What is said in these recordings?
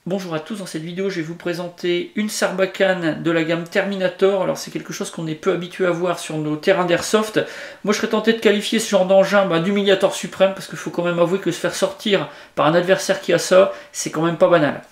Bonjour à tous, dans cette vidéo je vais vous présenter une Sarbacane de la gamme Terminator. Alors c'est quelque chose qu'on est peu habitué à voir sur nos terrains d'airsoft. Moi je serais tenté de qualifier ce genre d'engin d'humiliateur suprême, parce qu'il faut quand même avouer que se faire sortir par un adversaire qui a ça, c'est quand même pas banal.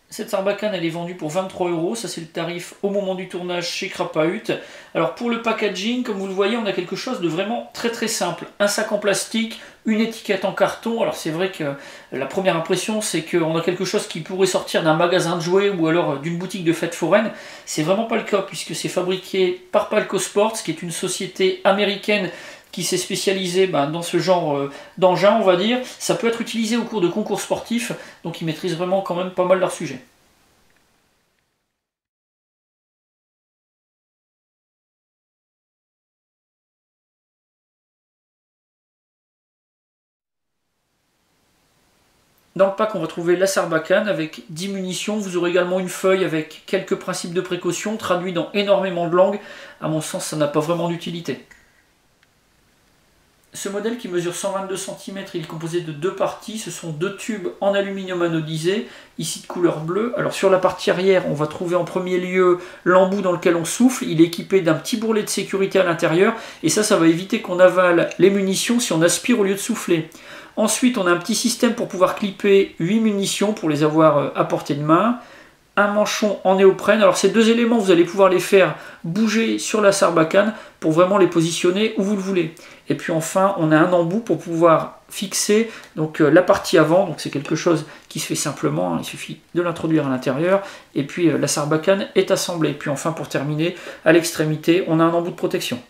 Cette Sarbacane elle est vendue pour 23 €, ça c'est le tarif au moment du tournage chez Krapahut. Alors pour le packaging, comme vous le voyez, on a quelque chose de vraiment très simple. Un sac en plastique, une étiquette en carton. Alors c'est vrai que la première impression c'est qu'on a quelque chose qui pourrait sortir d'un magasin de jouets ou alors d'une boutique de fêtes foraines. C'est vraiment pas le cas puisque c'est fabriqué par Palco Sports, qui est une société américaine qui s'est spécialisé dans ce genre d'engin, on va dire. Ça peut être utilisé au cours de concours sportifs, donc ils maîtrisent vraiment quand même pas mal leur sujet. Dans le pack, on va trouver la Sarbacane avec 10 munitions. Vous aurez également une feuille avec quelques principes de précaution traduits dans énormément de langues. À mon sens, ça n'a pas vraiment d'utilité. Ce modèle qui mesure 122 cm, il est composé de deux parties. Ce sont deux tubes en aluminium anodisé, ici de couleur bleue. Alors sur la partie arrière, on va trouver en premier lieu l'embout dans lequel on souffle. Il est équipé d'un petit bourrelet de sécurité à l'intérieur. Et ça va éviter qu'on avale les munitions si on aspire au lieu de souffler. Ensuite, on a un petit système pour pouvoir clipper 8 munitions pour les avoir à portée de main. Un manchon en néoprène. Alors ces deux éléments, vous allez pouvoir les faire bouger sur la Sarbacane pour vraiment les positionner où vous le voulez. Et puis enfin, on a un embout pour pouvoir fixer la partie avant. Donc c'est quelque chose qui se fait simplement, il suffit de l'introduire à l'intérieur. Et puis la Sarbacane est assemblée. Et puis enfin, pour terminer, à l'extrémité, on a un embout de protection.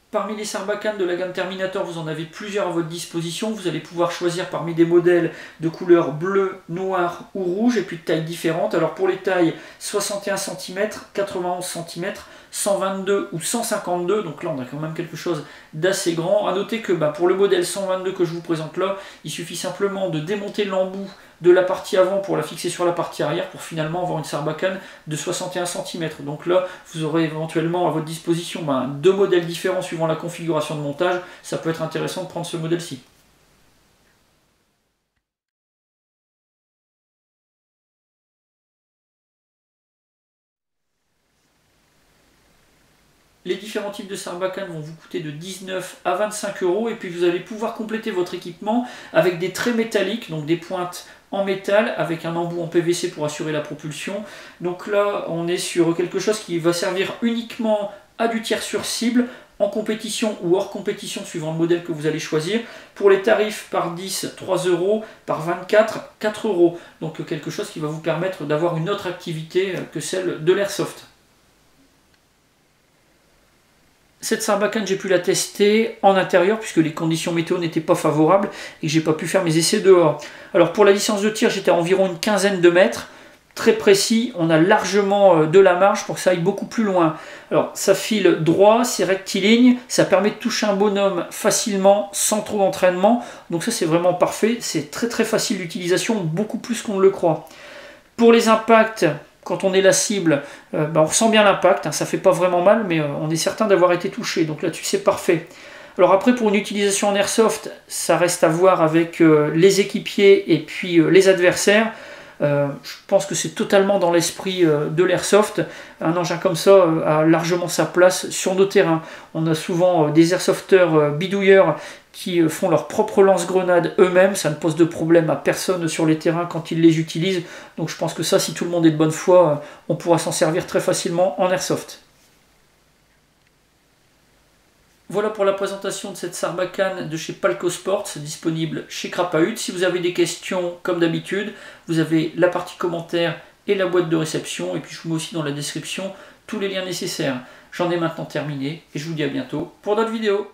Parmi les Sarbacanes de la gamme Terminator, vous en avez plusieurs à votre disposition. Vous allez pouvoir choisir parmi des modèles de couleur bleu, noir ou rouge, et puis de tailles différentes. Alors pour les tailles 61 cm, 91 cm, 122 ou 152, donc là on a quand même quelque chose d'assez grand. A noter que pour le modèle 122 que je vous présente là, il suffit simplement de démonter l'embout de la partie avant pour la fixer sur la partie arrière pour finalement avoir une Sarbacane de 61 cm. Donc là, vous aurez éventuellement à votre disposition deux modèles différents suivant la configuration de montage. Ça peut être intéressant de prendre ce modèle-ci. Les différents types de Sarbacane vont vous coûter de 19 à 25 € et puis vous allez pouvoir compléter votre équipement avec des traits métalliques, donc des pointes en métal avec un embout en PVC pour assurer la propulsion. Donc là, on est sur quelque chose qui va servir uniquement à du tir sur cible, en compétition ou hors compétition suivant le modèle que vous allez choisir. Pour les tarifs par 10, 3 €, par 24, 4 €. Donc quelque chose qui va vous permettre d'avoir une autre activité que celle de l'airsoft. Cette Sarbacane, j'ai pu la tester en intérieur puisque les conditions météo n'étaient pas favorables et que j'ai pas pu faire mes essais dehors. Alors pour la distance de tir, j'étais à environ une quinzaine de mètres. Très précis, on a largement de la marge pour que ça aille beaucoup plus loin. Alors ça file droit, c'est rectiligne, ça permet de toucher un bonhomme facilement, sans trop d'entraînement. Donc ça c'est vraiment parfait, c'est très facile d'utilisation, beaucoup plus qu'on ne le croit. Pour les impacts, quand on est la cible, on ressent bien l'impact, ça fait pas vraiment mal, mais on est certain d'avoir été touché, donc là-dessus c'est parfait. Alors après, pour une utilisation en airsoft, ça reste à voir avec les équipiers et puis les adversaires. Je pense que c'est totalement dans l'esprit de l'airsoft. Un engin comme ça a largement sa place sur nos terrains. On a souvent des airsofters bidouilleurs qui font leur propre lance-grenade eux-mêmes. Ça ne pose de problème à personne sur les terrains quand ils les utilisent. Donc je pense que ça, si tout le monde est de bonne foi, on pourra s'en servir très facilement en airsoft. Voilà pour la présentation de cette Sarbacane de chez Palco Sports, disponible chez Krapahut. Si vous avez des questions, comme d'habitude, vous avez la partie commentaires et la boîte de réception. Et puis je vous mets aussi dans la description tous les liens nécessaires. J'en ai maintenant terminé et je vous dis à bientôt pour d'autres vidéos.